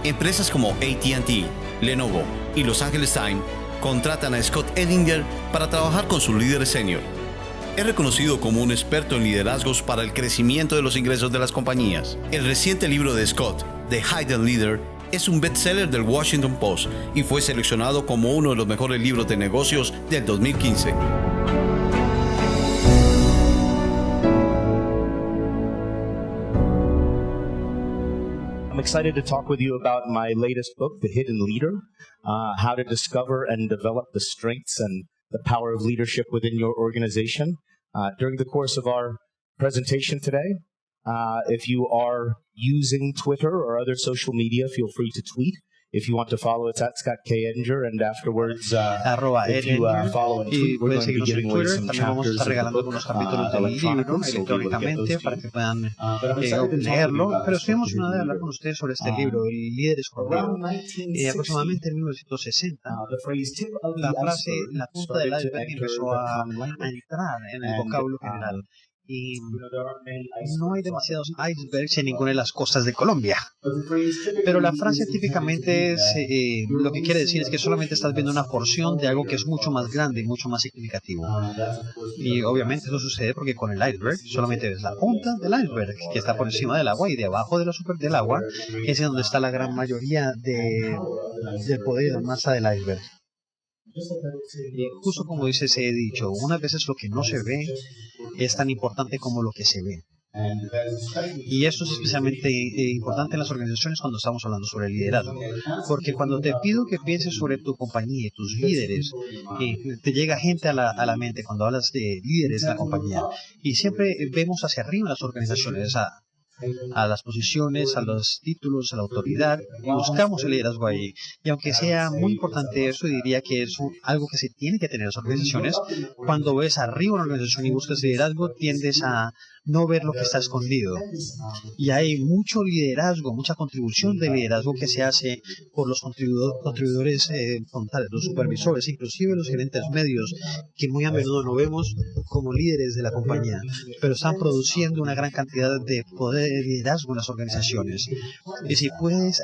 Empresas como AT&T, Lenovo y Los Angeles Times contratan a Scott Edinger para trabajar con sus líderes senior. Es reconocido como un experto en liderazgos para el crecimiento de los ingresos de las compañías. El reciente libro de Scott, The Hidden Leader, es un bestseller del Washington Post y fue seleccionado como uno de los mejores libros de negocios del 2015. I'm excited to talk with you about my latest book, The Hidden Leader, how to discover and develop the strengths and the power of leadership within your organization. During the course of our presentation today, if you are using Twitter or other social media, feel free to tweet. If you want to follow, it's at Scott K. Edinger, and afterwards, if you follow and tweet, we're going to be giving away some chapters of the book electrónicamente para que puedan leerlo. Pero estuvimos una vez a hablar con ustedes sobre este libro, El líder escondido. Aproximadamente en 1960, la frase "la punta del iceberg" empezó a entrar en el vocablo general. Y no hay demasiados icebergs en ninguna de las costas de Colombia. Pero la frase típicamente es, lo que quiere decir es que solamente estás viendo una porción de algo que es mucho más grande y mucho más significativo. Y obviamente eso sucede porque con el iceberg solamente ves la punta del iceberg, que está por encima del agua, y debajo de la del agua es donde está la gran mayoría del poder y la masa del iceberg. Y justo como dice ese dicho, unas veces lo que no se ve es tan importante como lo que se ve. Y esto es especialmente importante en las organizaciones cuando estamos hablando sobre liderazgo, porque cuando te pido que pienses sobre tu compañía y tus líderes, te llega gente a la mente cuando hablas de líderes de la compañía, y siempre vemos hacia arriba las organizaciones, a las posiciones, a los títulos, a la autoridad, y buscamos el liderazgo ahí. Y aunque sea muy importante eso, diría que es algo que se tiene que tener en las organizaciones. Cuando ves arriba una organización y buscas liderazgo, tiendes a no ver lo que está escondido. Y hay mucho liderazgo, mucha contribución de liderazgo que se hace por los contribuidores frontales, los supervisores, inclusive los gerentes medios, que muy a menudo no vemos como líderes de la compañía, pero están produciendo una gran cantidad de poder de liderazgo en las organizaciones. Y si puedes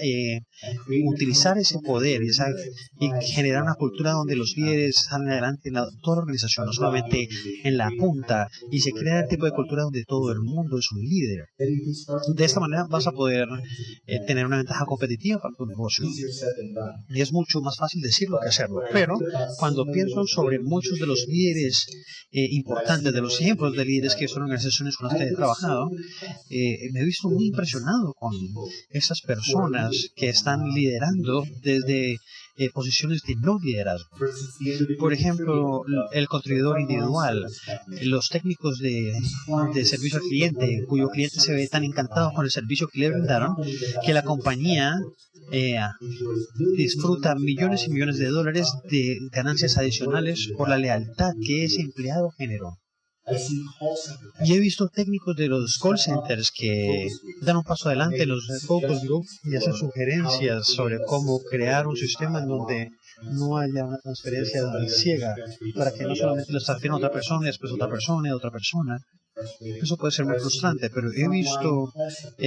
utilizar ese poder y generar una cultura donde los líderes salen adelante en toda la organización, no solamente en la punta, y se crea el tipo de cultura donde todo el mundo es un líder. De esta manera vas a poder tener una ventaja competitiva para tu negocio. Y es mucho más fácil decirlo que hacerlo. Pero cuando pienso sobre muchos de los líderes importantes, de los ejemplos de líderes que son organizaciones con las que he trabajado, me he visto muy impresionado con esas personas que están liderando desde posiciones de no liderazgo. Por ejemplo, el contribuidor individual, los técnicos de servicio al cliente, cuyo cliente se ve tan encantado con el servicio que le brindaron, que la compañía disfruta millones y millones de dólares de ganancias adicionales por la lealtad que ese empleado generó. Y he visto técnicos de los call centers que dan un paso adelante en los focus group y hacen sugerencias sobre cómo crear un sistema en donde no haya una transferencia ciega, para que no solamente lo transfieran a otra persona y después a otra persona y a otra persona. Eso puede ser muy frustrante, pero he visto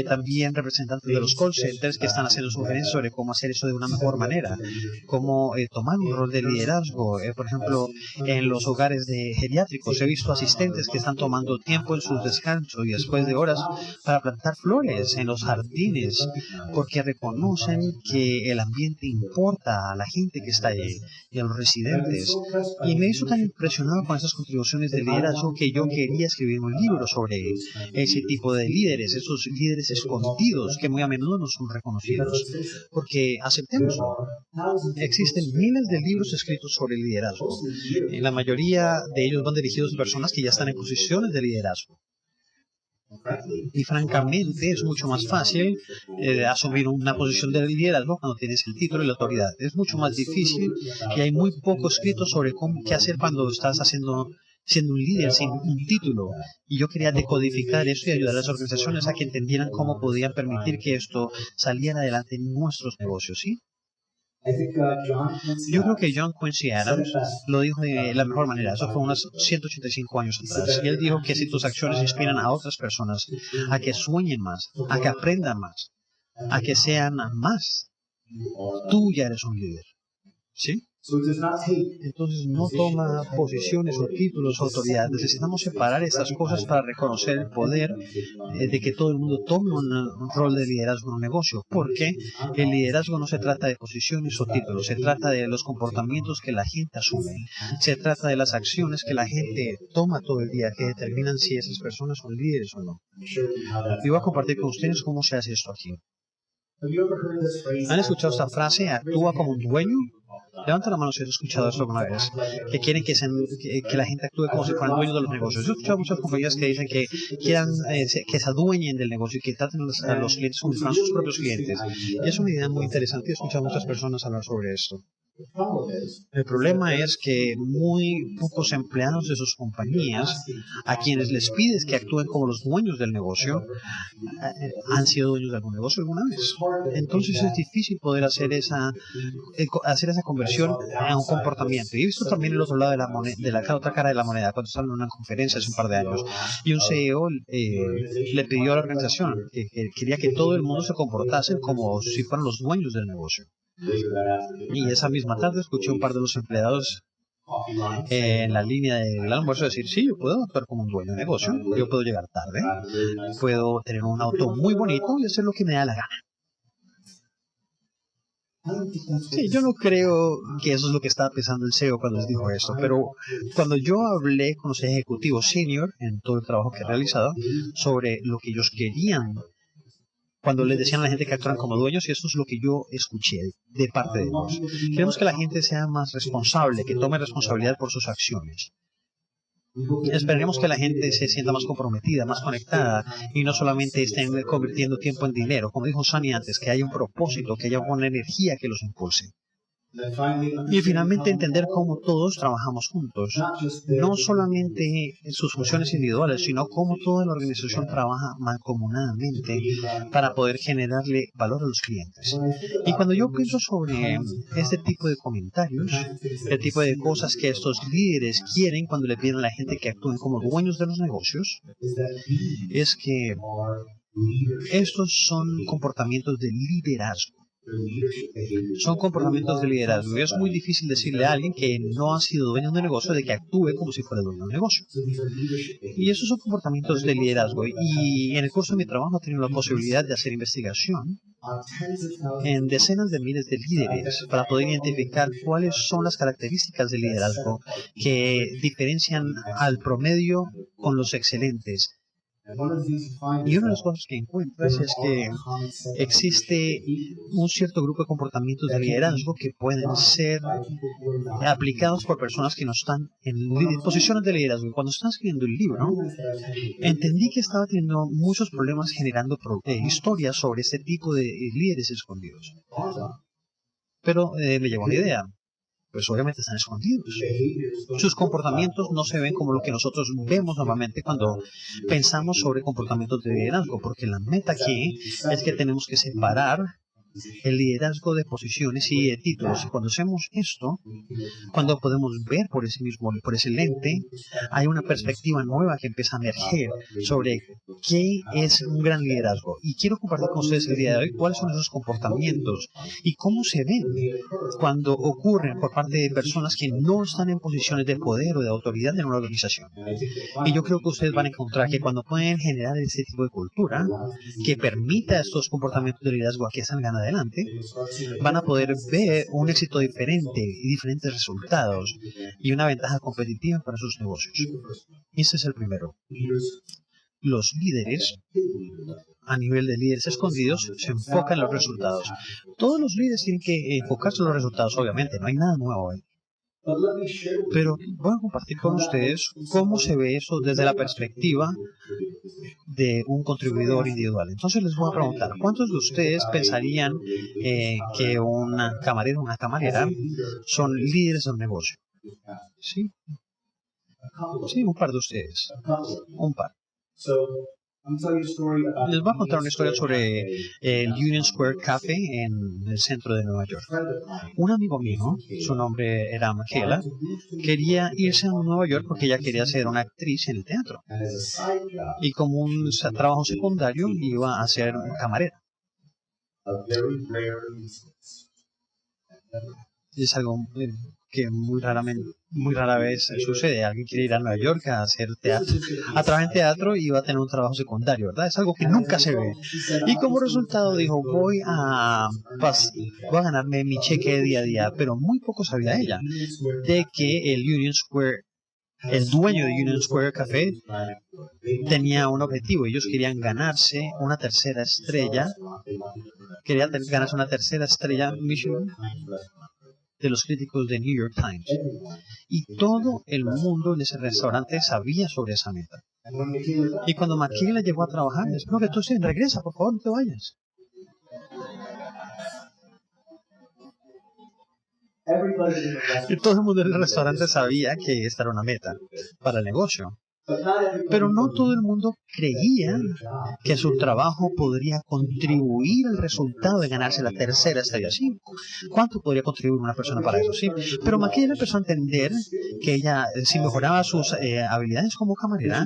también representantes de los call centers que están haciendo sugerencias sobre cómo hacer eso de una mejor manera, cómo tomar un rol de liderazgo. Por ejemplo, en los hogares de geriátricos he visto asistentes que están tomando tiempo en sus descansos y después de horas para plantar flores en los jardines, porque reconocen que el ambiente importa a la gente que está ahí y a los residentes. Y me hizo tan impresionado con esas contribuciones de liderazgo que yo quería escribir un libro sobre ese tipo de líderes, esos líderes escondidos que muy a menudo no son reconocidos. Porque aceptémoslo, existen miles de libros escritos sobre liderazgo. La mayoría de ellos van dirigidos a personas que ya están en posiciones de liderazgo. Y francamente es mucho más fácil asumir una posición de liderazgo cuando tienes el título y la autoridad. Es mucho más difícil y hay muy poco escrito sobre qué hacer cuando estás siendo un líder sin un título. Y yo quería decodificar eso y ayudar a las organizaciones a que entendieran cómo podían permitir que esto saliera adelante en nuestros negocios, ¿sí? Yo creo que John Quincy Adams lo dijo de la mejor manera. Eso fue unos 185 años atrás. Y él dijo que si tus acciones inspiran a otras personas a que sueñen más, a que aprendan más, a que sean más Tú ya eres un líder. ¿Sí? Entonces no toma posiciones o títulos o autoridad. Necesitamos separar estas cosas para reconocer el poder de que todo el mundo tome un rol de liderazgo en un negocio. Porque el liderazgo no se trata de posiciones o títulos, se trata de los comportamientos que la gente asume. Se trata de las acciones que la gente toma todo el día que determinan si esas personas son líderes o no. Y voy a compartir con ustedes cómo se hace esto aquí. ¿Han escuchado esta frase? ¿Actúa como un dueño? Levanta la mano si has escuchado esto alguna vez. Que quieren que la gente actúe como si fueran dueños de los negocios. Yo he escuchado muchas compañías que dicen que quieran que se adueñen del negocio y que traten a los clientes como si fueran sus propios clientes. Y es una idea muy interesante. He escuchado a muchas personas hablar sobre esto. El problema es que muy pocos empleados de sus compañías, a quienes les pides que actúen como los dueños del negocio, han sido dueños de algún negocio alguna vez. Entonces es difícil poder hacer esa conversión a un comportamiento. Y he visto también el otro lado de la otra cara de la moneda, cuando estaba en una conferencia hace un par de años, y un CEO le pidió a la organización que quería que todo el mundo se comportase como si fueran los dueños del negocio. Y esa misma tarde escuché a un par de los empleados en la línea del almuerzo decir, sí, yo puedo actuar como un dueño de negocio, yo puedo llegar tarde, puedo tener un auto muy bonito y hacer lo que me da la gana. Sí, yo no creo que eso es lo que estaba pensando el CEO cuando les dijo esto, pero cuando yo hablé con los ejecutivos senior en todo el trabajo que he realizado sobre lo que ellos querían, cuando les decían a la gente que actuaran como dueños, y eso es lo que yo escuché de parte de ellos. Queremos que la gente sea más responsable, que tome responsabilidad por sus acciones. Esperemos que la gente se sienta más comprometida, más conectada, y no solamente estén convirtiendo tiempo en dinero. Como dijo Sunny antes, que haya un propósito, que haya una energía que los impulse. Y finalmente entender cómo todos trabajamos juntos, no solamente en sus funciones individuales, sino cómo toda la organización trabaja mancomunadamente para poder generarle valor a los clientes. Y cuando yo pienso sobre este tipo de comentarios, el tipo de cosas que estos líderes quieren cuando le piden a la gente que actúen como dueños de los negocios, es que estos son comportamientos de liderazgo. Son comportamientos de liderazgo. Y es muy difícil decirle a alguien que no ha sido dueño de un negocio de que actúe como si fuera dueño de un negocio. Y esos son comportamientos de liderazgo. Y en el curso de mi trabajo he tenido la posibilidad de hacer investigación en decenas de miles de líderes para poder identificar cuáles son las características del liderazgo que diferencian al promedio con los excelentes. Y una de las cosas que encuentras es que existe un cierto grupo de comportamientos de liderazgo que pueden ser aplicados por personas que no están en posiciones de liderazgo. Y cuando estaba escribiendo el libro, entendí que estaba teniendo muchos problemas generando historias sobre este tipo de líderes escondidos. Pero me llegó una idea. Pues obviamente están escondidos. Sus comportamientos no se ven como lo que nosotros vemos normalmente cuando pensamos sobre comportamientos de liderazgo, porque la meta aquí es que tenemos que separar el liderazgo de posiciones y de títulos. Y cuando hacemos esto, cuando podemos ver por ese lente, hay una perspectiva nueva que empieza a emerger sobre qué es un gran liderazgo. Y quiero compartir con ustedes el día de hoy cuáles son esos comportamientos y cómo se ven cuando ocurren por parte de personas que no están en posiciones de poder o de autoridad en una organización. Y yo creo que ustedes van a encontrar que cuando pueden generar este tipo de cultura que permita estos comportamientos de liderazgo a que salgan adelante, van a poder ver un éxito diferente y diferentes resultados y una ventaja competitiva para sus negocios. Este es el primero. Los líderes, a nivel de líderes escondidos, se enfocan en los resultados. Todos los líderes tienen que enfocarse en los resultados, obviamente, no hay nada nuevo ahí. Pero voy a compartir con ustedes cómo se ve eso desde la perspectiva de un contribuidor individual. Entonces les voy a preguntar, ¿cuántos de ustedes pensarían que una camarera o una camarera son líderes de un negocio? ¿Sí? Sí, un par de ustedes. Un par. Les voy a contar una historia sobre el Union Square Cafe en el centro de Nueva York. Un amigo mío, su nombre era Michaela, quería irse a Nueva York porque ella quería ser una actriz en el teatro. Y como un trabajo secundario iba a ser camarera. Es algo que muy rara vez sucede. Alguien quiere ir a Nueva York a hacer teatro, a trabajar en teatro y va a tener un trabajo secundario, ¿verdad? Es algo que nunca se ve. Y como resultado dijo, voy a ganarme mi cheque día a día, pero muy poco sabía ella de que el dueño de Union Square Café tenía un objetivo. Ellos querían ganarse una tercera estrella. Querían ganarse una tercera estrella Michelin de los críticos de New York Times. Y todo el mundo en ese restaurante sabía sobre esa meta. Y cuando Michaela llegó a trabajar, les dijo que tú regresa, por favor, no te vayas. Y todo el mundo en el restaurante sabía que esta era una meta para el negocio. Pero no todo el mundo creía que su trabajo podría contribuir al resultado de ganarse la tercera estrella. Sí, ¿cuánto podría contribuir una persona para eso? Sí, pero Michaela empezó a entender que ella, si mejoraba sus habilidades como camarera,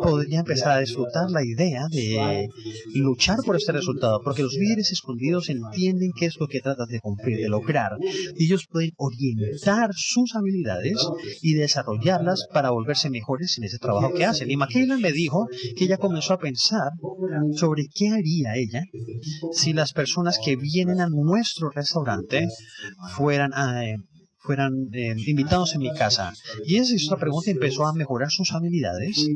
podría empezar a disfrutar la idea de luchar por este resultado, porque los líderes escondidos entienden qué es lo que tratan de cumplir, de lograr. Y ellos pueden orientar sus habilidades y desarrollarlas para volverse mejores en ese trabajo que hacen. Y Michaela me dijo que ella comenzó a pensar sobre qué haría ella si las personas que vienen a nuestro restaurante fueran invitados en mi casa. Y esa es otra pregunta. Empezó a mejorar sus habilidades.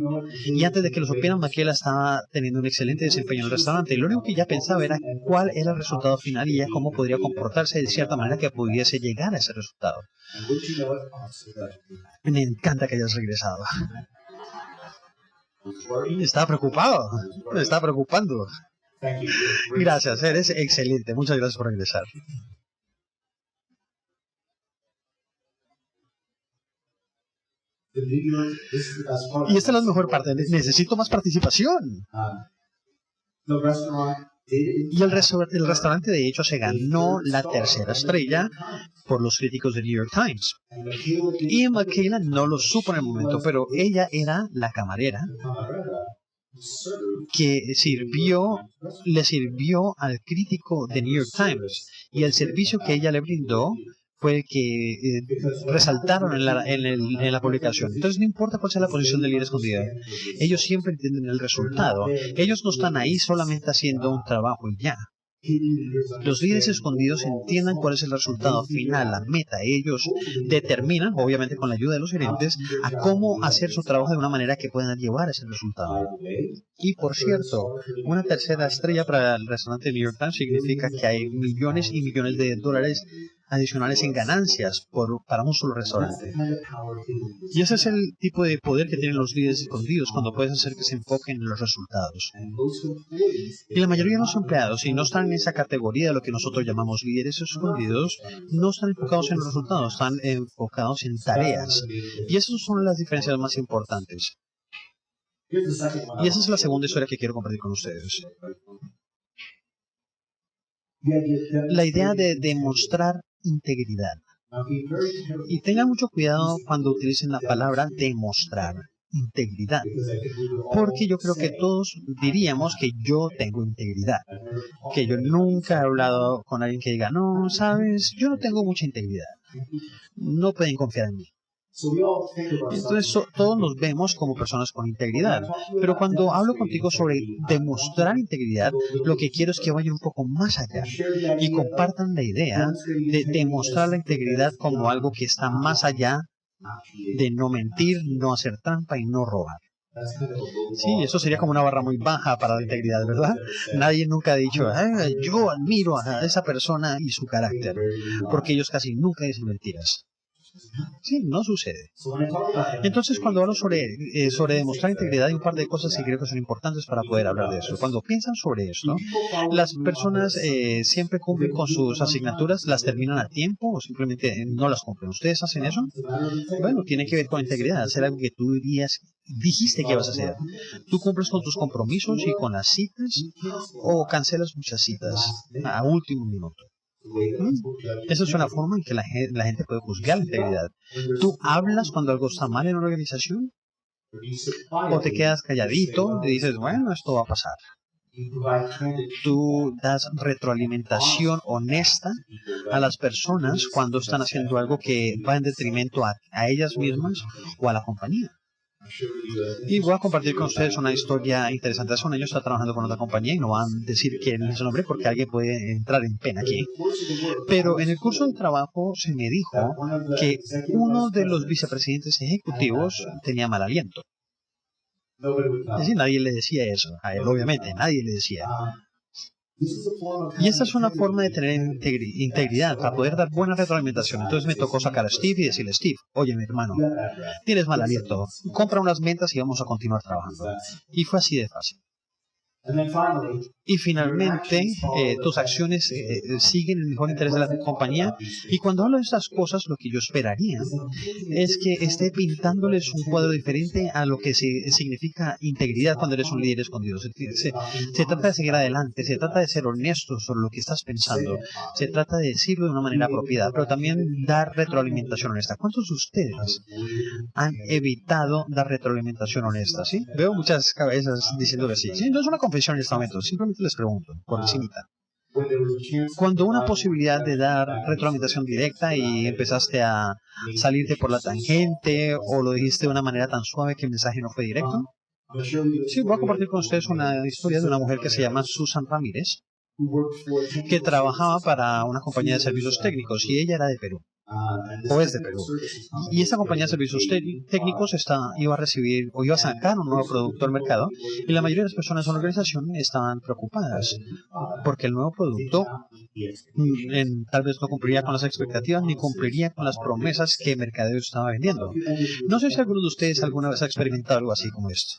Y antes de que lo supieran, Michaela estaba teniendo un excelente desempeño en el restaurante. Y lo único que ella pensaba era cuál era el resultado final y ella cómo podría comportarse de cierta manera que pudiese llegar a ese resultado. Me encanta que hayas regresado. Estaba preocupado. Me estaba preocupando. Gracias, eres excelente. Muchas gracias por regresar. Y esta es la mejor parte. Necesito más participación. Y el restaurante de hecho se ganó la tercera estrella por los críticos de New York Times. Y Michaela no lo supo en el momento, pero ella era la camarera que le sirvió al crítico de New York Times. Y el servicio que ella le brindó fue el que resaltaron en la publicación. Entonces no importa cuál sea la posición del líder escondido, ellos siempre entienden el resultado. Ellos no están ahí solamente haciendo un trabajo y ya. Los líderes escondidos entiendan cuál es el resultado final, la meta. Ellos determinan, obviamente con la ayuda de los gerentes, a cómo hacer su trabajo de una manera que puedan llevar a ese resultado. Y por cierto, una tercera estrella para el restaurante de New York Times significa que hay millones y millones de dólares adicionales en ganancias para un solo restaurante. Y ese es el tipo de poder que tienen los líderes escondidos cuando puedes hacer que se enfoquen en los resultados. Y la mayoría de los empleados, si no están en esa categoría de lo que nosotros llamamos líderes escondidos, no están enfocados en los resultados, están enfocados en tareas. Y esas son las diferencias más importantes. Y esa es la segunda historia que quiero compartir con ustedes. La idea de demostrar integridad. Y tengan mucho cuidado cuando utilicen la palabra demostrar integridad, porque yo creo que todos diríamos que yo tengo integridad, que yo nunca he hablado con alguien que diga, no, sabes, yo no tengo mucha integridad, no pueden confiar en mí. Entonces todos nos vemos como personas con integridad, pero cuando hablo contigo sobre demostrar integridad, lo que quiero es que vayan un poco más allá y compartan la idea de demostrar la integridad como algo que está más allá de no mentir, no hacer trampa y no robar. Sí, eso sería como una barra muy baja para la integridad, ¿verdad? Nadie nunca ha dicho, yo admiro a esa persona y su carácter, porque ellos casi nunca dicen mentiras. Sí, no sucede. Entonces, cuando hablo sobre demostrar integridad, hay un par de cosas que creo que son importantes para poder hablar de eso. Cuando piensan sobre esto, las personas siempre cumplen con sus asignaturas, las terminan a tiempo o simplemente no las cumplen. ¿Ustedes hacen eso? Bueno, tiene que ver con integridad, hacer algo que tú dijiste que ibas a hacer. ¿Tú cumples con tus compromisos y con las citas o cancelas muchas citas a último minuto? Esa es una forma en que la gente puede juzgar la integridad. ¿Tú hablas cuando algo está mal en una organización? ¿O te quedas calladito y dices, bueno, esto va a pasar? Tú das retroalimentación honesta a las personas cuando están haciendo algo que va en detrimento a ellas mismas o a la compañía. Y voy a compartir con ustedes una historia interesante. Hace un año estaba trabajando con otra compañía y no van a decir quién es el nombre porque alguien puede entrar en pena aquí. Pero en el curso de trabajo se me dijo que uno de los vicepresidentes ejecutivos tenía mal aliento. Es decir, nadie le decía eso. A él, obviamente, nadie le decía. Y esta es una forma de tener integridad para poder dar buena retroalimentación. Entonces me tocó sacar a Steve y decirle, Steve, oye mi hermano, tienes mal aliento, compra unas ventas y vamos a continuar trabajando. Y fue así de fácil. Y finalmente, tus acciones siguen el mejor interés de la compañía. Y cuando hablo de estas cosas, lo que yo esperaría es que esté pintándoles un cuadro diferente a lo que significa integridad cuando eres un líder escondido. Se trata de seguir adelante, se trata de ser honesto sobre lo que estás pensando, se trata de decirlo de una manera apropiada, pero también dar retroalimentación honesta. ¿Cuántos de ustedes han evitado dar retroalimentación honesta? ¿Sí? Veo muchas cabezas diciendo que sí. ¿Sí? No es una confesión en este momento, simplemente les pregunto, por encimita. Cuando una posibilidad de dar retroalimentación directa y empezaste a salirte por la tangente o lo dijiste de una manera tan suave que el mensaje no fue directo. Sí, voy a compartir con ustedes una historia de una mujer que se llama Susan Ramírez, que trabajaba para una compañía de servicios técnicos y ella era de Perú. O es de Perú. Y esta compañía de servicios técnicos iba a recibir o iba a sacar un nuevo producto al mercado y la mayoría de las personas en la organización estaban preocupadas porque el nuevo producto tal vez no cumpliría con las expectativas ni cumpliría con las promesas que el mercadeo estaba vendiendo. No sé si alguno de ustedes alguna vez ha experimentado algo así como esto.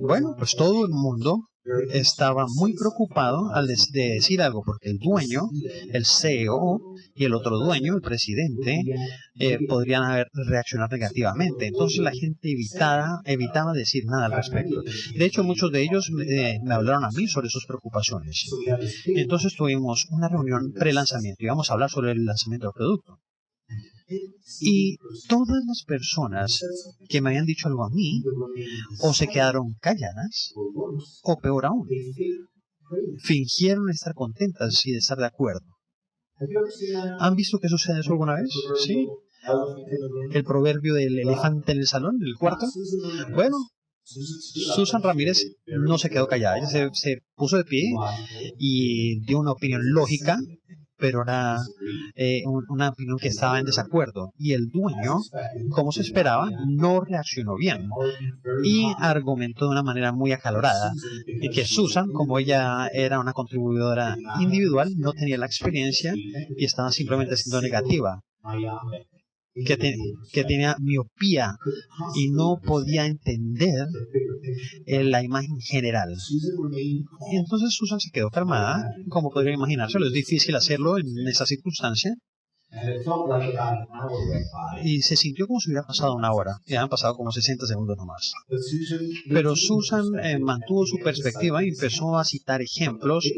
Bueno, pues todo el mundo estaba muy preocupado al decir algo, porque el dueño, el CEO y el otro dueño, el presidente, podrían haber reaccionado negativamente. Entonces la gente evitaba decir nada al respecto. De hecho, muchos de ellos me hablaron a mí sobre sus preocupaciones. Entonces tuvimos una reunión pre-lanzamiento y íbamos a hablar sobre el lanzamiento del producto. Y todas las personas que me habían dicho algo a mí, o se quedaron calladas, o peor aún, fingieron estar contentas y de estar de acuerdo. ¿Han visto que sucede eso alguna vez? ¿Sí? El proverbio del elefante en el salón, en el cuarto. Bueno, Susan Ramírez no se quedó callada, ella se puso de pie y dio una opinión lógica, pero era una opinión que estaba en desacuerdo. Y el dueño, como se esperaba, no reaccionó bien y argumentó de una manera muy acalorada y que Susan, como ella era una contribuidora individual, no tenía la experiencia y estaba simplemente siendo negativa. Que tenía miopía y no podía entender la imagen general. Y entonces Susan se quedó calmada, como podrían imaginárselo. Es difícil hacerlo en esa circunstancia. Y se sintió como si hubiera pasado una hora. Y han pasado como 60 segundos nomás. Pero Susan mantuvo su perspectiva y empezó a citar ejemplos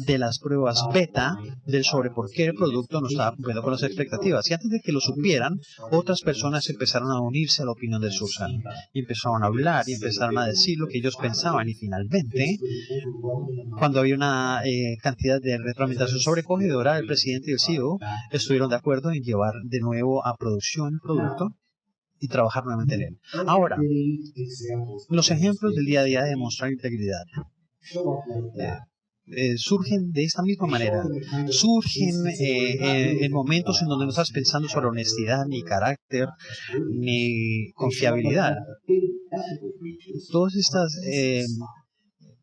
de las pruebas beta sobre por qué el producto no estaba cumpliendo con las expectativas. Y antes de que lo supieran, otras personas empezaron a unirse a la opinión de Susan. Y empezaron a hablar y empezaron a decir lo que ellos pensaban. Y finalmente, cuando había una cantidad de retroalimentación sobrecogedora, el presidente y el CEO estuvieron de acuerdo en llevar de nuevo a producción el producto y trabajar nuevamente en él. Ahora, los ejemplos del día a día de demostrar integridad surgen de esta misma manera. Surgen en momentos en donde no estás pensando sobre honestidad, ni carácter, ni confiabilidad. Todas estas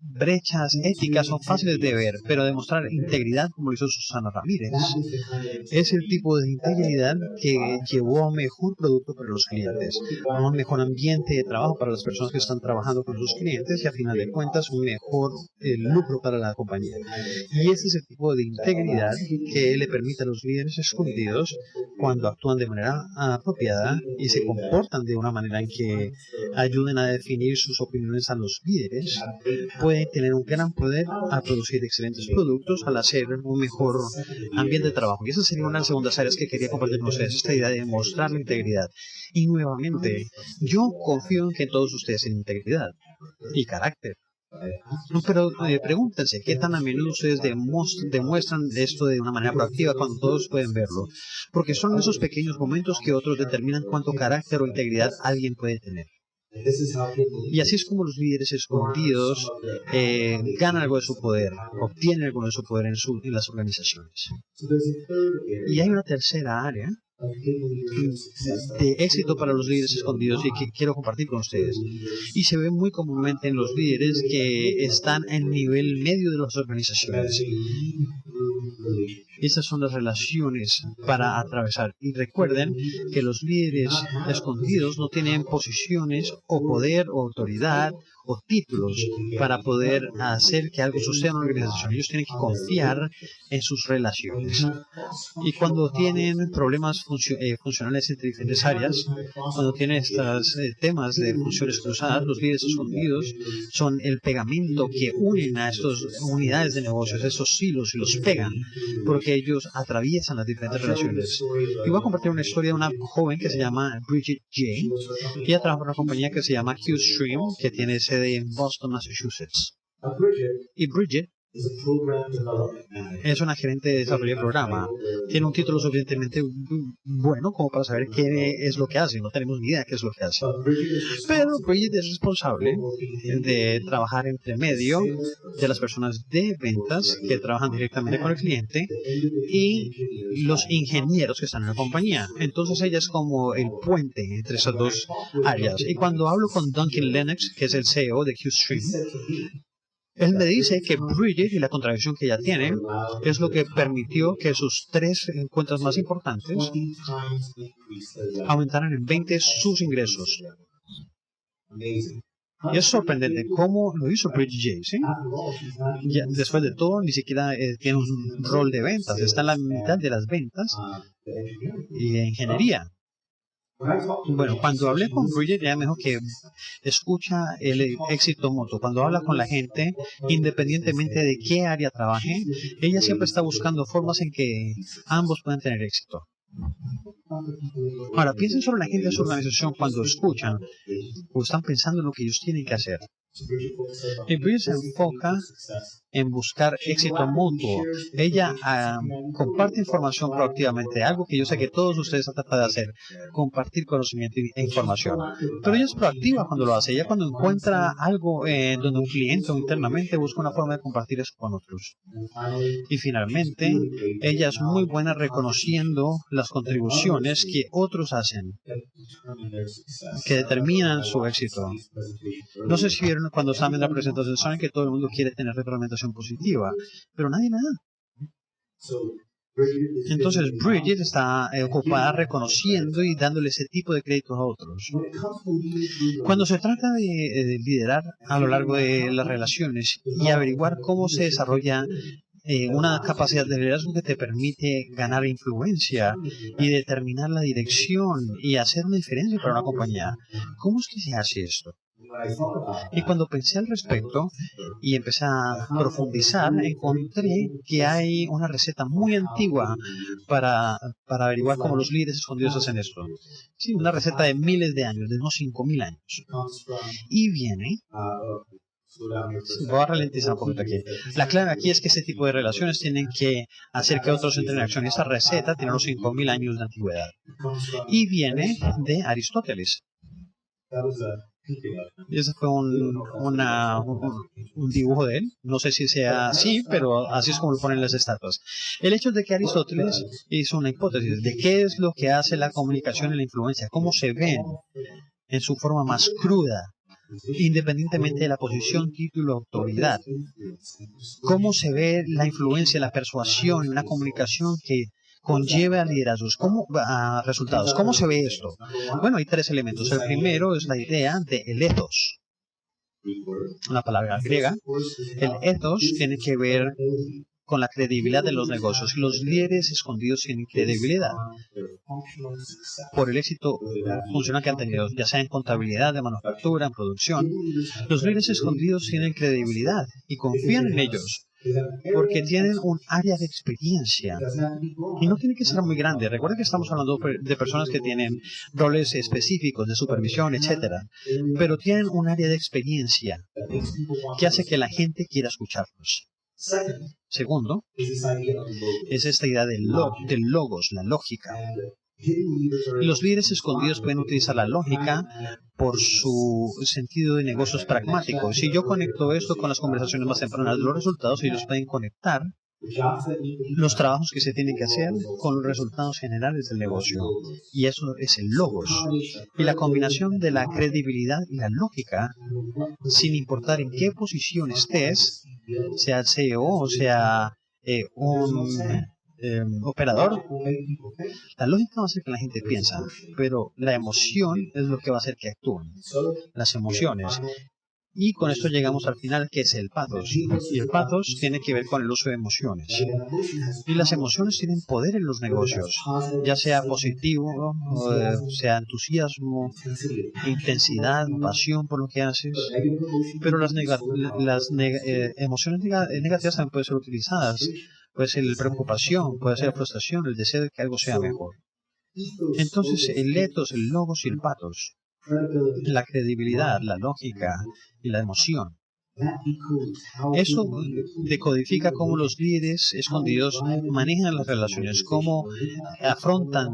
brechas éticas son fáciles de ver, pero demostrar integridad, como lo hizo Susana Ramírez, es el tipo de integridad que llevó a un mejor producto para los clientes, a un mejor ambiente de trabajo para las personas que están trabajando con sus clientes y a final de cuentas un mejor lucro para la compañía. Y ese es el tipo de integridad que le permite a los líderes escondidos, cuando actúan de manera apropiada y se comportan de una manera en que ayuden a definir sus opiniones a los líderes, pueden tener un gran poder a producir excelentes productos al hacer un mejor ambiente de trabajo. Y esa sería una de las segundas áreas que quería compartir con ustedes, esta idea de mostrar la integridad. Y nuevamente, yo confío en que todos ustedes tienen integridad. y carácter. Pero pregúntense, ¿qué tan a menudo ustedes demuestran esto de una manera proactiva cuando todos pueden verlo? Porque son esos pequeños momentos que otros determinan cuánto carácter o integridad alguien puede tener. Y así es como los líderes escondidos ganan algo de su poder, obtienen algo de su poder en las organizaciones. Y hay una tercera área de éxito para los líderes escondidos y que quiero compartir con ustedes. Y se ve muy comúnmente en los líderes que están en nivel medio de las organizaciones. Estas son las relaciones para atravesar. Y recuerden que los líderes escondidos no tienen posiciones o poder o autoridad o títulos para poder hacer que algo suceda en una organización. Ellos tienen que confiar en sus relaciones. Y cuando tienen problemas funcionales entre diferentes áreas, cuando tienen estos temas de funciones cruzadas, los líderes escondidos son el pegamento que unen a estas unidades de negocios, esos silos, y los pegan, porque ellos atraviesan las diferentes relaciones. Y voy a compartir una historia de una joven que se llama Bridget J. Ella trabaja en una compañía que se llama QStream, que tiene sede en Boston, Massachusetts. Y Bridget es una gerente de desarrollo de programa. Tiene un título suficientemente bueno como para saber qué es lo que hace. No tenemos ni idea qué es lo que hace. Pero Bridget es responsable de trabajar entre medio de las personas de ventas que trabajan directamente con el cliente y los ingenieros que están en la compañía. Entonces ella es como el puente entre esas dos áreas. Y cuando hablo con Duncan Lennox, que es el CEO de QStream, él me dice que Bridget y la contradicción que ella tiene es lo que permitió que sus 3 cuentas más importantes aumentaran en 20 sus ingresos. Y es sorprendente cómo lo hizo Bridget J. ¿Sí? Ya, después de todo, ni siquiera tiene un rol de ventas. Está en la mitad de las ventas y de ingeniería. Bueno, cuando hablé con Bridget, ella me dijo que escucha el éxito mutuo. Cuando habla con la gente, independientemente de qué área trabaje, ella siempre está buscando formas en que ambos puedan tener éxito. Ahora, piensen sobre la gente de su organización cuando escuchan o están pensando en lo que ellos tienen que hacer. Y Bridget se enfoca en buscar éxito mutuo. Ella comparte información proactivamente, algo que yo sé que todos ustedes han tratado de hacer, compartir conocimiento e información. Pero ella es proactiva cuando lo hace. Ella cuando encuentra algo donde un cliente o internamente busca una forma de compartir eso con otros. Y finalmente, ella es muy buena reconociendo las contribuciones que otros hacen, que determinan su éxito. No sé si vieron cuando estaban en la presentación, saben que todo el mundo quiere tener retroalimentación positiva, pero nadie me da. Entonces Bridget está ocupada reconociendo y dándole ese tipo de créditos a otros. Cuando se trata de liderar a lo largo de las relaciones y averiguar cómo se desarrolla una capacidad de liderazgo que te permite ganar influencia y determinar la dirección y hacer una diferencia para una compañía, ¿cómo es que se hace esto? Y cuando pensé al respecto y empecé a profundizar, encontré que hay una receta muy antigua para averiguar cómo los líderes escondidos hacen esto. Sí, una receta de miles de años, de unos 5.000 años. Y viene... Voy a ralentizar un poquito aquí. La clave aquí es que este tipo de relaciones tienen que hacer que otros entren en acción. Esta receta tiene unos 5.000 años de antigüedad. Y viene de Aristóteles. Y ese fue un dibujo de él. No sé si sea así, pero así es como lo ponen las estatuas. El hecho de que Aristóteles hizo una hipótesis de qué es lo que hace la comunicación y la influencia, cómo se ven en su forma más cruda, independientemente de la posición, título, autoridad. Cómo se ve la influencia, la persuasión y una comunicación que conlleve a liderazgos, a resultados. ¿Cómo se ve esto? Bueno, hay 3 elementos. El primero es la idea de el ethos, una palabra griega. El ethos tiene que ver con la credibilidad de los negocios. Los líderes escondidos tienen credibilidad por el éxito funcional que han tenido, ya sea en contabilidad, de manufactura, en producción. Los líderes escondidos tienen credibilidad y confían en ellos porque tienen un área de experiencia y no tiene que ser muy grande. Recuerden que estamos hablando de personas que tienen roles específicos de supervisión, etcétera, pero tienen un área de experiencia que hace que la gente quiera escucharlos. Segundo, es esta idea del logos, la lógica. Y los líderes escondidos pueden utilizar la lógica por su sentido de negocios pragmático. Si yo conecto esto con las conversaciones más tempranas de los resultados, ellos pueden conectar los trabajos que se tienen que hacer con los resultados generales del negocio. Y eso es el logos. Y la combinación de la credibilidad y la lógica, sin importar en qué posición estés, sea el CEO o sea un operador, la lógica va a hacer que la gente piensa, pero la emoción es lo que va a hacer que actúen, las emociones. Y con esto llegamos al final, que es el pathos. Y el pathos tiene que ver con el uso de emociones. Y las emociones tienen poder en los negocios, ya sea positivo, sea entusiasmo, intensidad, pasión por lo que haces. Pero las emociones negativas también pueden ser utilizadas. Puede ser la preocupación, puede ser la frustración, el deseo de que algo sea mejor. Entonces, el ethos, el logos y el pathos, la credibilidad, la lógica y la emoción. Eso decodifica cómo los líderes escondidos manejan las relaciones, cómo afrontan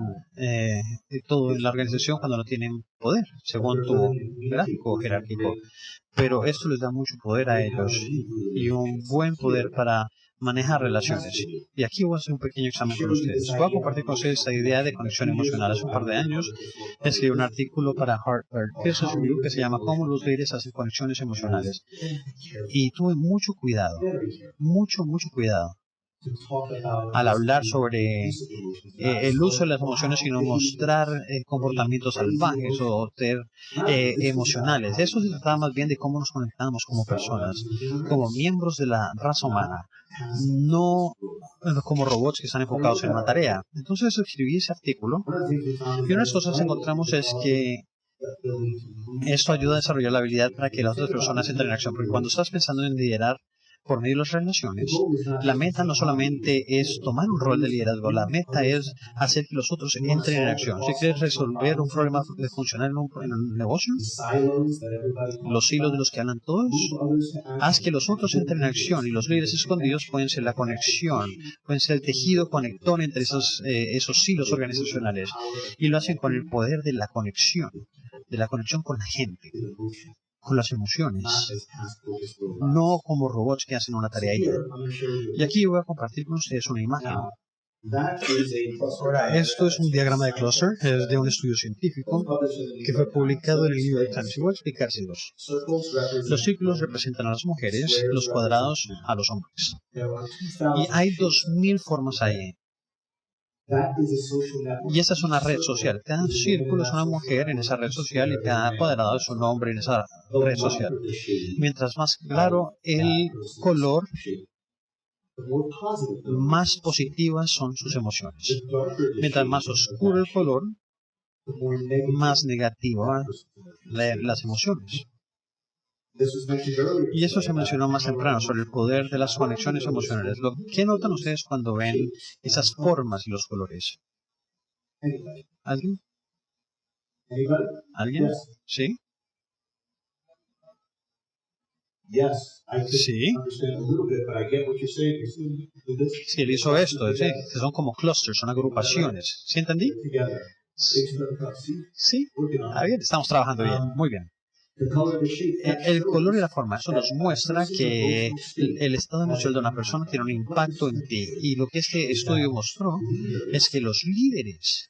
todo en la organización cuando no tienen poder, según tu gráfico jerárquico. Pero esto les da mucho poder a ellos y un buen poder para manejar relaciones. Y aquí voy a hacer un pequeño examen con ustedes. Voy a compartir con ustedes esta idea de conexión emocional. Hace un par de años escribí un artículo para Harvard Business Review que se llama ¿Cómo los líderes hacen conexiones emocionales? Y tuve mucho cuidado, mucho cuidado al hablar sobre el uso de las emociones y no mostrar comportamientos salvajes o ser emocionales. Eso se trataba más bien de cómo nos conectamos como personas, como miembros de la raza humana, no como robots que están enfocados en una tarea. Entonces escribí ese artículo y una de las cosas que encontramos es que esto ayuda a desarrollar la habilidad para que las otras personas entren en acción, porque cuando estás pensando en liderar por medio de las relaciones, la meta no solamente es tomar un rol de liderazgo, la meta es hacer que los otros entren en acción. Si quieres resolver un problema de funcionar en un negocio, los hilos de los que hablan todos, haz que los otros entren en acción, y los líderes escondidos pueden ser la conexión, pueden ser el tejido conector entre esos hilos organizacionales, y lo hacen con el poder de la conexión con la gente, con las emociones, no como robots que hacen una tarea ella. Y aquí voy a compartir con ustedes una imagen. Ahora, esto es un diagrama de cluster, es de un estudio científico que fue publicado en el New York Times. Y voy a explicárselos. Los círculos representan a las mujeres, los cuadrados a los hombres. Y hay 2000 formas ahí. Y esta es una red social. Cada círculo es una mujer en esa red social y cada cuadrado es un hombre en esa red social. Mientras más claro el color, más positivas son sus emociones. Mientras más oscuro el color, más negativas las emociones. Y eso se mencionó más temprano, sobre el poder de las conexiones emocionales. ¿Qué notan ustedes cuando ven esas formas y los colores? ¿Alguien? ¿Alguien? ¿Sí? Sí. Sí, él hizo esto, ¿sí? Que son como clusters, son agrupaciones. ¿Sí entendí? Sí. Ah, bien, estamos trabajando bien. Muy bien. El color y la forma, eso nos muestra que el estado emocional de una persona tiene un impacto en ti. Y lo que este estudio mostró es que los líderes,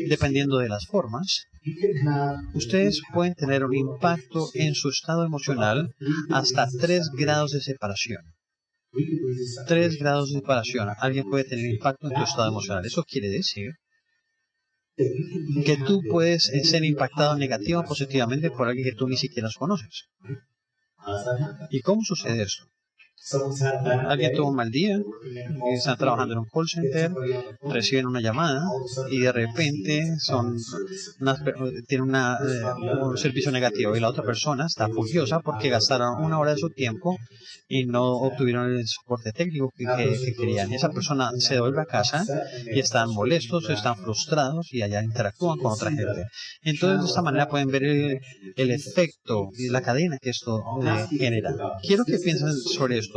dependiendo de las formas, ustedes pueden tener un impacto en su estado emocional hasta 3 grados de separación. 3 grados de separación. Alguien puede tener impacto en tu estado emocional. Eso quiere decir que tú puedes ser impactado negativa o positivamente por alguien que tú ni siquiera conoces. ¿Y cómo sucede eso? Alguien tuvo un mal día, y están trabajando en un call center, reciben una llamada y de repente tienen un servicio negativo y la otra persona está furiosa porque gastaron 1 hora de su tiempo y no obtuvieron el soporte técnico que querían. Y esa persona se devuelve a casa y están molestos, están frustrados y allá interactúan con otra gente. Entonces de esta manera pueden ver el efecto y la cadena que esto genera. Quiero que piensen sobre esto.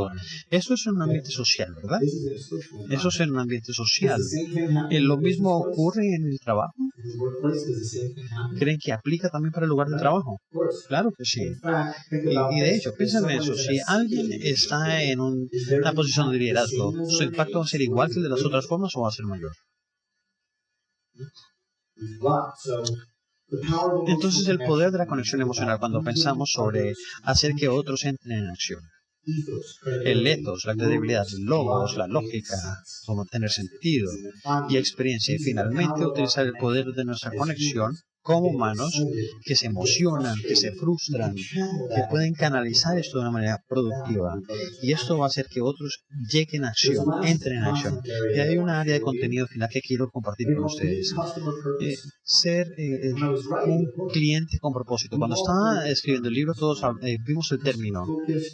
Eso es en un ambiente social, ¿verdad? Eso es en un ambiente social. ¿Lo mismo ocurre en el trabajo? ¿Creen que aplica también para el lugar de trabajo? Claro que sí. Y de hecho, piensen en eso. Si alguien está en una posición de liderazgo, ¿su impacto va a ser igual que el de las otras formas o va a ser mayor? Entonces, el poder de la conexión emocional cuando pensamos sobre hacer que otros entren en acción. El ethos, la credibilidad, el logos, la lógica, como tener sentido y experiencia. Y finalmente, utilizar el poder de nuestra conexión como humanos que se emocionan, que se frustran, que pueden canalizar esto de una manera productiva. Y esto va a hacer que otros lleguen a acción, entren en acción. Y hay una área de contenido final que quiero compartir con ustedes. Ser un cliente con propósito. Cuando estaba escribiendo el libro, todos vimos el término,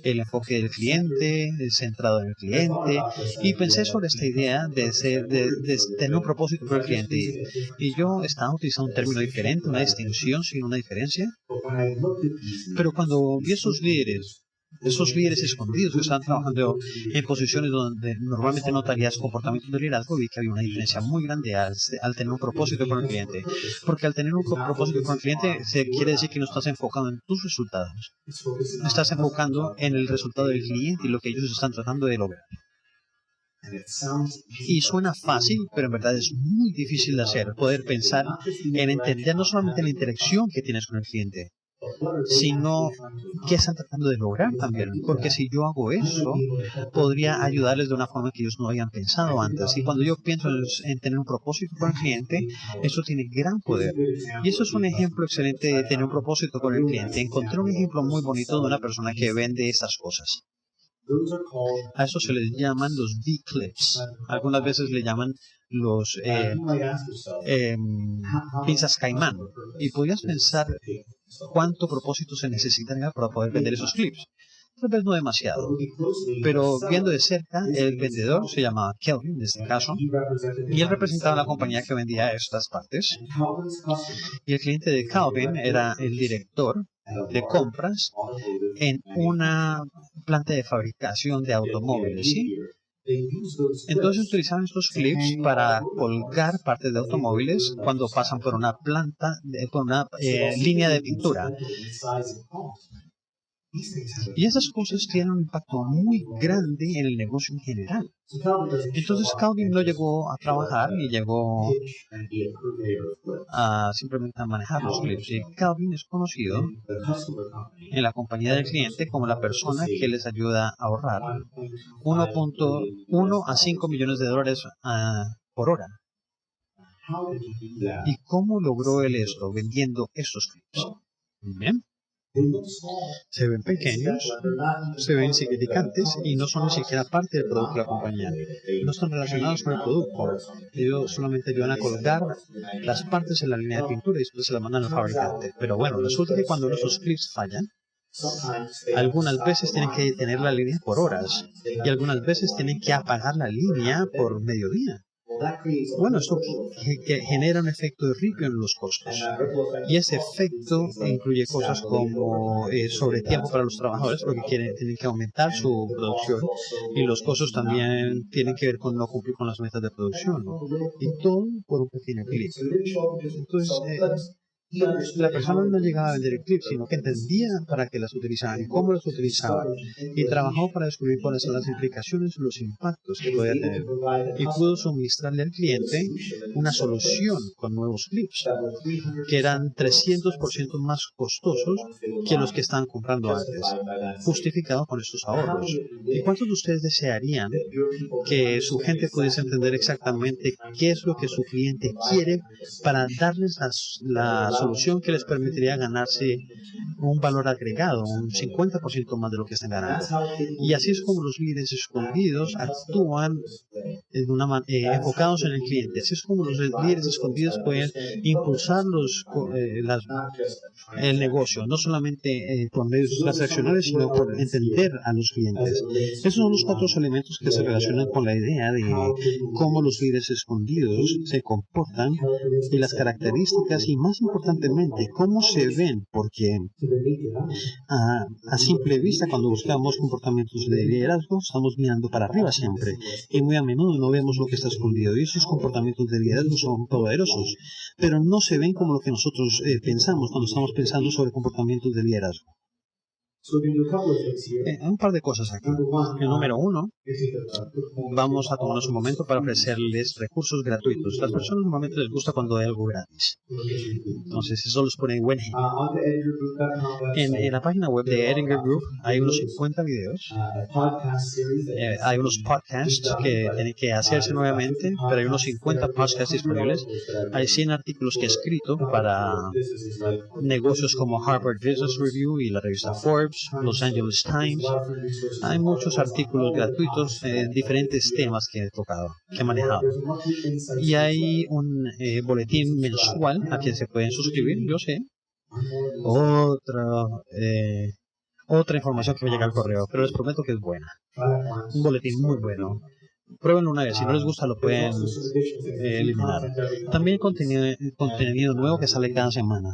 el enfoque del cliente, centrado en el cliente, y pensé sobre esta idea de tener un propósito por el cliente. Y yo estaba utilizando un término diferente, una distinción sin una diferencia. Pero cuando vi esos líderes escondidos que estaban trabajando en posiciones donde normalmente notarías comportamientos de liderazgo, vi que había una diferencia muy grande al tener un propósito con el cliente. Porque al tener un propósito con el cliente, quiere decir que no estás enfocando en tus resultados. No estás enfocando en el resultado del cliente y lo que ellos están tratando de lograr. Y suena fácil, pero en verdad es muy difícil de hacer. Poder pensar en entender no solamente la interacción que tienes con el cliente, sino qué están tratando de lograr también. Porque si yo hago eso, podría ayudarles de una forma que ellos no habían pensado antes. Y cuando yo pienso en tener un propósito con el cliente, eso tiene gran poder. Y eso es un ejemplo excelente de tener un propósito con el cliente. Encontré un ejemplo muy bonito de una persona que vende estas cosas. A eso se les llaman los V-clips. Algunas veces le llaman los pinzas caimán. Y podrías pensar cuánto propósito se necesitaría para poder vender esos clips. Tal vez no demasiado. Pero viendo de cerca, el vendedor se llamaba Kelvin, en este caso, y él representaba la compañía que vendía estas partes. Y el cliente de Calvin era el director de compras en una planta de fabricación de automóviles, ¿sí? Entonces utilizaban estos clips para colgar partes de automóviles cuando pasan por una línea de pintura. Y esas cosas tienen un impacto muy grande en el negocio en general. Entonces Calvin no llegó a trabajar ni llegó a simplemente a manejar los clips. Y Calvin es conocido en la compañía del cliente como la persona que les ayuda a ahorrar 1.1 a 5 millones de dólares por hora. ¿Y cómo logró él esto vendiendo estos clips? Bien. Se ven pequeños, se ven insignificantes y no son ni siquiera parte del producto de la compañía. No están relacionados con el producto. Ellos solamente ayudan a colgar las partes en la línea de pintura y después se las mandan al fabricante. Pero bueno, resulta que cuando nuestros clips fallan, algunas veces tienen que detener la línea por horas y algunas veces tienen que apagar la línea por mediodía. Bueno, esto que genera un efecto de ripio en los costos. Y ese efecto incluye cosas como sobre tiempo para los trabajadores, porque tienen que aumentar su producción. Y los costos también tienen que ver con no cumplir con las metas de producción. Y todo por un pequeño clip. Entonces, la persona no llegaba a vender el clip, sino que entendía para qué las utilizaban y cómo las utilizaban. Y trabajó para descubrir cuáles son las implicaciones y los impactos que podía tener. Y pudo suministrarle al cliente una solución con nuevos clips, que eran 300% más costosos que los que estaban comprando antes, justificado con estos ahorros. ¿Y cuántos de ustedes desearían que su gente pudiese entender exactamente qué es lo que su cliente quiere para darles las solución que les permitiría ganarse un valor agregado, un 50% más de lo que están ganando. Y así es como los líderes escondidos actúan enfocados en el cliente. Así es como los líderes escondidos pueden impulsar el negocio, no solamente por medio de sus transaccionales, sino por entender a los clientes. Esos son los 4 elementos que se relacionan con la idea de cómo los líderes escondidos se comportan y las características y, más importantemente, cómo se ven, porque a simple vista, cuando buscamos comportamientos de liderazgo, estamos mirando para arriba siempre y muy a menudo no vemos lo que está escondido, y esos comportamientos de liderazgo son poderosos, pero no se ven como lo que nosotros pensamos cuando estamos pensando sobre comportamientos de liderazgo. Un par de cosas aquí. El número 1, vamos a tomarnos un momento para ofrecerles recursos gratuitos. Las personas normalmente les gusta cuando hay algo gratis. Entonces, eso los pone en buen genio. En la página web de Edinger Group hay unos 50 videos. Hay unos podcasts que tienen que hacerse nuevamente, pero hay unos 50 podcasts disponibles. Hay 100 artículos que he escrito para negocios como Harvard Business Review y la revista Forbes, Los Angeles Times. Hay muchos artículos gratuitos en diferentes temas que he tocado, que he manejado. Y hay un boletín mensual a quien se pueden suscribir, yo sé. Otra información que me llega al correo, pero les prometo que es buena. Un boletín muy bueno. Pruébenlo una vez, si no les gusta lo pueden eliminar. También hay contenido nuevo que sale cada semana.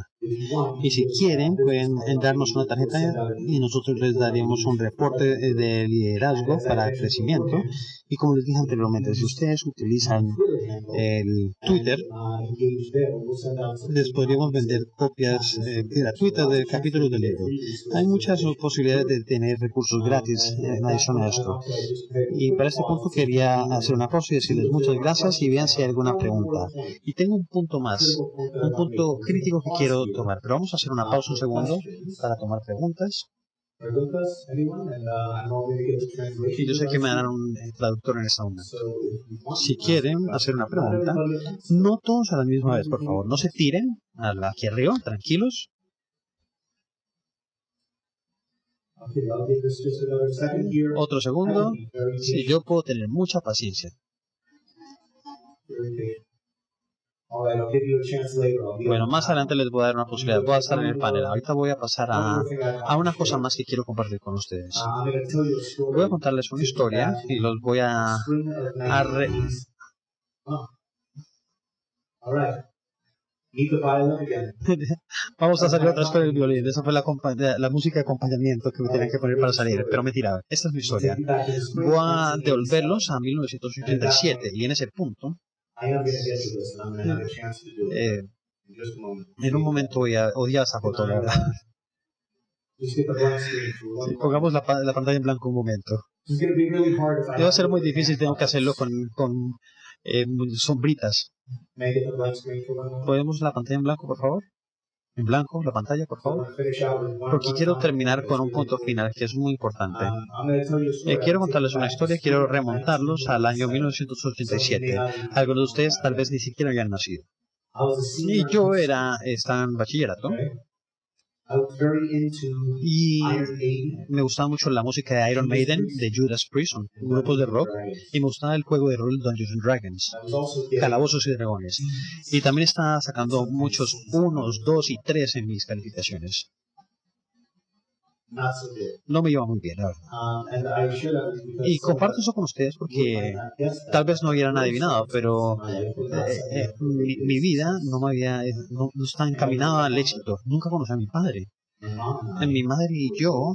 Y si quieren, pueden darnos una tarjeta y nosotros les daremos un reporte de liderazgo para crecimiento. Y como les dije anteriormente, si ustedes utilizan el Twitter, les podríamos vender copias gratuitas de capítulos del libro. Hay muchas posibilidades de tener recursos gratis en adición a esto. Y para este punto quería hacer una pausa y decirles muchas gracias y vean si hay alguna pregunta. Y tengo un punto más, un punto crítico que quiero tomar, pero vamos a hacer una pausa un segundo para tomar preguntas. Y yo sé que me darán un traductor en esta onda. Si quieren hacer una pregunta, no todos a la misma vez, por favor. No se tiren aquí arriba, tranquilos. Otro segundo. Sí, yo puedo tener mucha paciencia. Bueno, más adelante les voy a dar una posibilidad. Voy a estar en el panel. Ahorita voy a pasar a una cosa más que quiero compartir con ustedes. Voy a contarles una historia y los voy a Vamos a salir otra vez con el violín. Esa fue la música de acompañamiento que me tenían que poner para salir. Pero mentira, esta es mi historia. Voy a devolverlos a 1987 y en ese punto, en un momento voy a odiar esa foto, la verdad. Pongamos la pantalla en blanco un momento. Va a ser muy difícil, tengo que hacerlo con sombritas. ¿Podemos la pantalla en blanco, por favor? En blanco, la pantalla, por favor. Porque quiero terminar con un punto final que es muy importante. Quiero contarles una historia, quiero remontarlos al año 1987. Algunos de ustedes tal vez ni siquiera habían nacido. Y yo estaba en bachillerato. Y me gustaba mucho la música de Iron Maiden, de Judas Priest, grupos de rock, y me gustaba el juego de rol Dungeons and Dragons, Calabozos y Dragones. Y también estaba sacando muchos 1, 2 y 3 en mis calificaciones. No me iba muy bien, la verdad. Y comparto eso con ustedes porque tal vez no hubieran adivinado, pero mi vida no estaba encaminada al éxito. Nunca conocí a mi padre. Mi madre y yo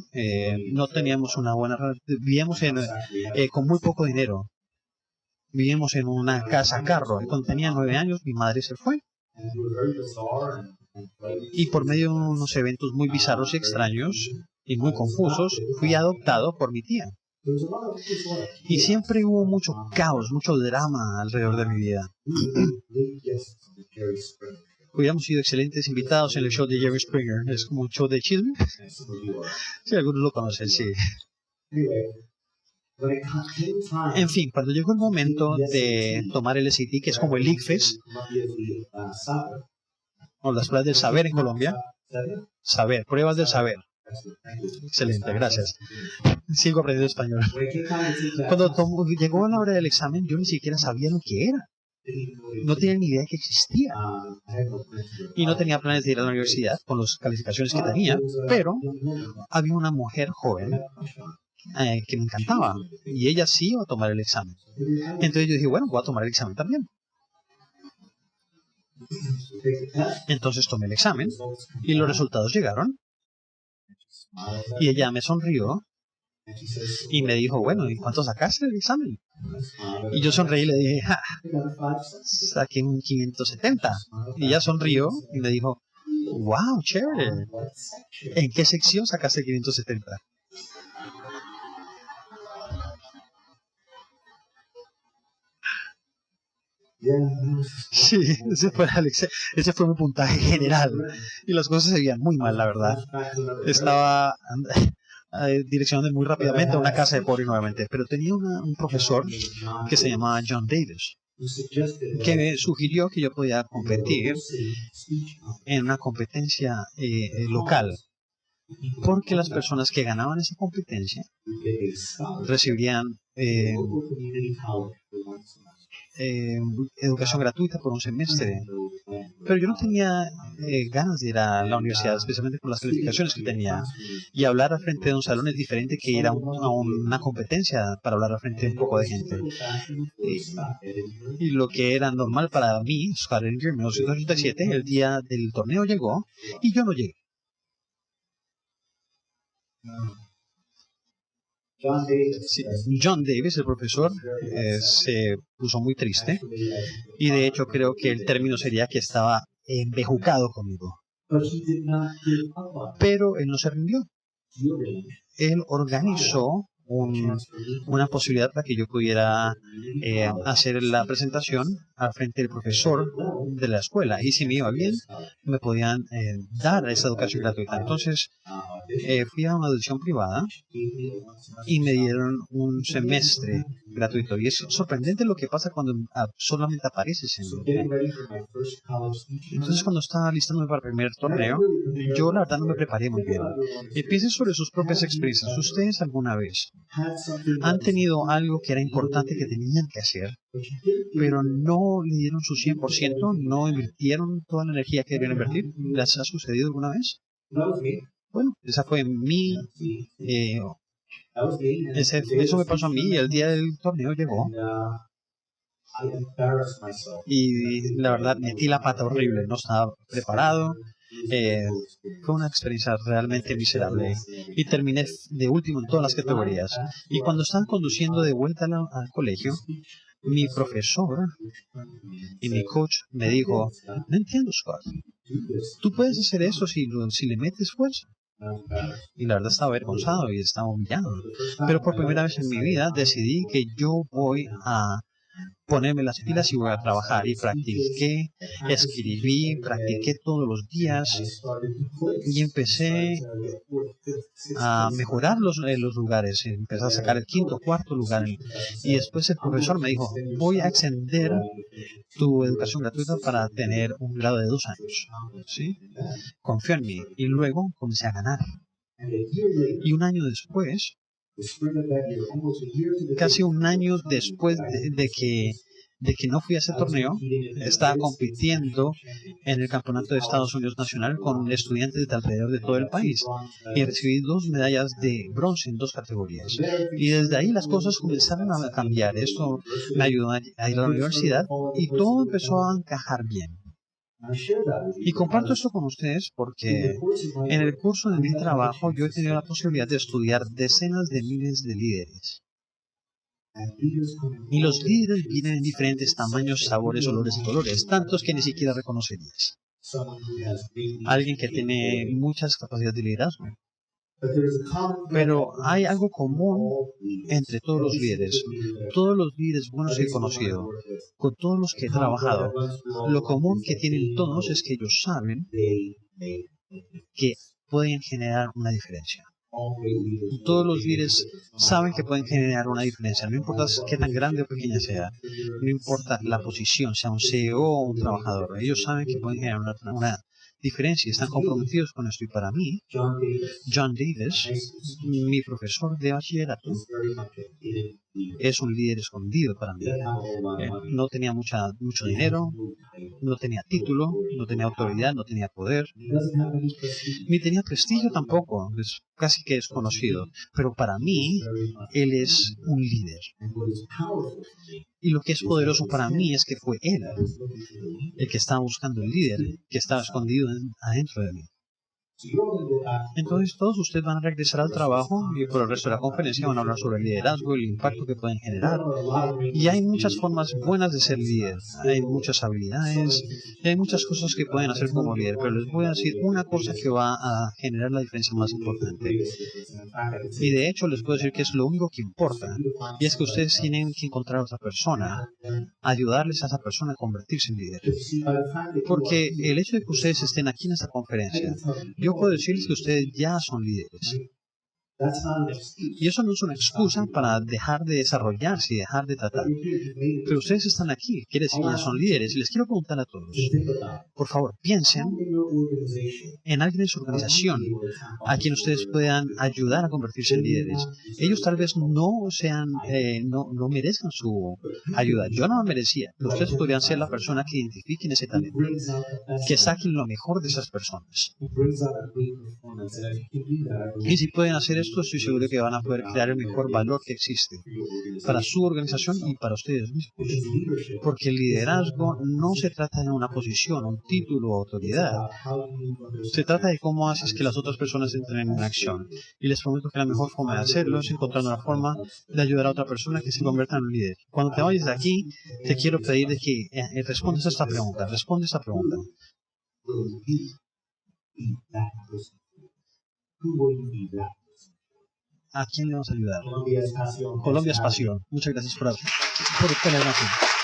no teníamos una buena relación. Vivíamos con muy poco dinero. Vivíamos en una casa carro. Y cuando tenía 9 años, mi madre se fue. Y por medio de unos eventos muy bizarros y extraños y muy confusos, fui adoptado por mi tía. Y siempre hubo mucho caos, mucho drama alrededor de mi vida. Hubiéramos sido excelentes invitados en el show de Jerry Springer. Es como un show de chisme. Sí, algunos lo conocen, sí. En fin, cuando llegó el momento de tomar el SAT, que es como el ICFES, o las pruebas del saber en Colombia. Saber, pruebas del saber. Excelente, gracias. Sigo aprendiendo español. Cuando llegó la hora del examen, yo ni siquiera sabía lo que era. No tenía ni idea que existía. Y no tenía planes de ir a la universidad con las calificaciones que tenía, pero había una mujer joven que me encantaba y ella sí iba a tomar el examen. Entonces yo dije, bueno, voy a tomar el examen también. Entonces tomé el examen y los resultados llegaron y ella me sonrió y me dijo, bueno, ¿y cuánto sacaste del examen? Y yo sonreí y le dije, saqué un 570. Y ella sonrió y me dijo, wow, chévere. ¿En qué sección sacaste 570? Sí, ese fue mi puntaje general. Y las cosas se veían muy mal, la verdad. Estaba direccionando muy rápidamente a una casa de pobre nuevamente. Pero tenía un profesor que se llamaba John Davis, que me sugirió que yo podía competir en una competencia local. Porque las personas que ganaban esa competencia recibirían educación gratuita por un semestre. Pero yo no tenía ganas de ir a la universidad, especialmente por las calificaciones que tenía. Y hablar al frente de un salón es diferente que ir a una competencia para hablar al frente de un poco de gente. Y lo que era normal para mí, Scott Edinger, en 1987, el día del torneo llegó y yo no llegué. Sí, John Davis, el profesor, se puso muy triste y de hecho creo que el término sería que estaba embejucado conmigo. Pero él no se rindió. Él organizó una posibilidad para que yo pudiera hacer la presentación al frente del profesor de la escuela. Y si me iba bien, me podían dar esa educación gratuita. Entonces, fui a una audición privada y me dieron un semestre gratuito. Y es sorprendente lo que pasa cuando solamente apareces en el grupo. Entonces, cuando estaba listándome para el primer torneo, yo la verdad no me preparé muy bien. Piensen sobre sus propias experiencias. ¿Ustedes alguna vez han tenido algo que era importante que tenían que hacer, pero no le dieron su 100%, no invirtieron toda la energía que debían invertir? ¿Les ha sucedido alguna vez? Bueno, esa fue eso me pasó a mí y el día del torneo llegó y la verdad metí la pata horrible, no estaba preparado. Fue una experiencia realmente miserable y terminé de último en todas las categorías. Y cuando estaban conduciendo de vuelta al colegio, mi profesor y mi coach me dijo, no entiendo, Scott, tú puedes hacer eso si le metes fuerza. Y la verdad estaba avergonzado y estaba humillado. Pero por primera vez en mi vida decidí que yo voy a ponerme las pilas y voy a trabajar. Y practiqué, escribí, practiqué todos los días y empecé a mejorar los lugares. Empecé a sacar el quinto, cuarto lugar. Y después el profesor me dijo, voy a extender tu educación gratuita para tener un grado de 2 años. ¿Sí? Confió en mí. Y luego comencé a ganar. Y un año después, casi un año después de que no fui a ese torneo, estaba compitiendo en el Campeonato de Estados Unidos Nacional con estudiantes de alrededor de todo el país y recibí 2 medallas de bronce en 2 categorías. Y desde ahí las cosas comenzaron a cambiar. Esto me ayudó a ir a la universidad y todo empezó a encajar bien. Y comparto esto con ustedes porque en el curso de mi trabajo yo he tenido la posibilidad de estudiar decenas de miles de líderes. Y los líderes vienen en diferentes tamaños, sabores, olores y colores, tantos que ni siquiera reconocerías. Alguien que tiene muchas capacidades de liderazgo. Pero hay algo común entre todos los líderes buenos que he conocido, con todos los que he trabajado. Lo común que tienen todos es que ellos saben que pueden generar una diferencia. Todos los líderes saben que pueden generar una diferencia, no importa qué tan grande o pequeña sea, no importa la posición, sea un CEO o un trabajador, ellos saben que pueden generar diferencia, están comprometidos con esto. Y para mí, John Davis, mi profesor de bachillerato, es un líder escondido para mí. No tenía mucho dinero, no tenía título, no tenía autoridad, no tenía poder, ni tenía prestigio tampoco, es casi que desconocido. Pero para mí, él es un líder. Y lo que es poderoso para mí es que fue él el que estaba buscando el líder, que estaba escondido adentro de mí. Entonces todos ustedes van a regresar al trabajo y por el resto de la conferencia van a hablar sobre el liderazgo, el impacto que pueden generar. Y hay muchas formas buenas de ser líder, hay muchas habilidades y hay muchas cosas que pueden hacer como líder, pero les voy a decir una cosa que va a generar la diferencia más importante. Y de hecho les puedo decir que es lo único que importa, y es que ustedes tienen que encontrar a otra persona, ayudarles a esa persona a convertirse en líder. Porque el hecho de que ustedes estén aquí en esta conferencia, yo puedo decirles que ustedes ya son líderes. Y eso no es una excusa para dejar de desarrollarse y dejar de tratar. Pero ustedes están aquí, quiere decir que ya son líderes. Y les quiero preguntar a todos, por favor, piensen en alguien de su organización a quien ustedes puedan ayudar a convertirse en líderes. Ellos tal vez no merezcan su ayuda. Yo no la merecía. Pero ustedes podrían ser la persona que identifiquen ese talento, que saquen lo mejor de esas personas. Y si pueden hacer esto, estoy seguro que van a poder crear el mejor valor que existe para su organización y para ustedes mismos. Porque el liderazgo no se trata de una posición, un título o autoridad. Se trata de cómo haces que las otras personas entren en acción. Y les prometo que la mejor forma de hacerlo es encontrar una forma de ayudar a otra persona que se convierta en un líder. Cuando te vayas de aquí, te quiero pedir de que respondas a esta pregunta. Responde esta pregunta. ¿A quién le vamos a ayudar? Colombia es pasión. Muchas gracias por tenerme aquí.